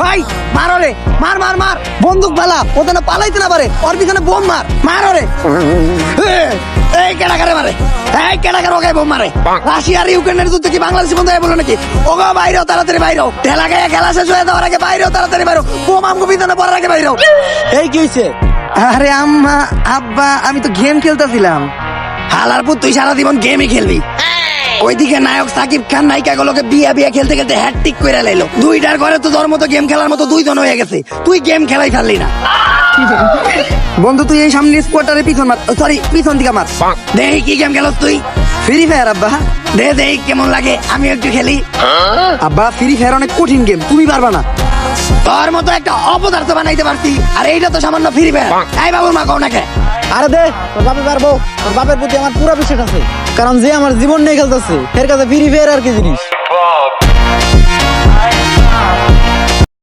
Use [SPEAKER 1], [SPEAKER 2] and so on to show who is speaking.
[SPEAKER 1] ভাই মারো রে, মার মার মার, বন্দুক বালা ও যেন পালাইতে না পারে, ওর পিছনে বোম মার, মারো রে। এই কেডাকারে মারে, এই কেডাকার ওকে বোম মারে? রাশিয়া আর ইউক্রেনের যুদ্ধ কি বাংলাদেশি বন্ধু বলো নাকি? ওগো বাইরেও তাড়াতাড়ি বাইরেও, ঠেলা গায়ে খেলা শেষ হয়ে যাওয়ার আগে বাইরেও তাড়াতাড়ি বাইরেও, বোম আমগো পিছনে পড়ার আগে বাইরেও।
[SPEAKER 2] এই কি হয়েছে?
[SPEAKER 1] আরে আম্মা আব্বা আমি তো গেম খেলতেছিলাম। হালার পুত তুই সারা জীবন গেমই খেলবি। ওইদিকে নায়ক সাকিব খান নায়িকা গুলোকে বিয়া বিয়া খেলতে খেলতে হ্যাটট্রিক করে লাইলো। দুইটার ঘরে তো তোর মতো গেম খেলার মতো দুইজন হয়ে গেছে, তুই গেম খেলাই ফেললি না। বন্ধু তুই এই সামনে স্পোর্টারে পিছন মার, সরি পিছন দিকে মার। দেখি কি গেম খেলস তুই? ফ্রি ফায়ার আব্বা। দেখ কেমন লাগে, আমি একটু খেলি। আব্বা ফ্রি ফায়ার অনেক কঠিন গেম, তুমি পারবা না। তোর মতো একটা অপদার্থ বানাইতে পারছি, আর এইটা তো সামান্য ফ্রি ফায়ার। এই বাবুর মা কও নাকি?
[SPEAKER 2] আরে দে, তোর বাপে পারবো। তোর বাপের প্রতি আমার পুরো বিশ্বাস আছে, কারণ যে আমার জীবন নিয়ে খেলতেছে এর কাছে ফ্রি ফায়ার আর কি জিনিস।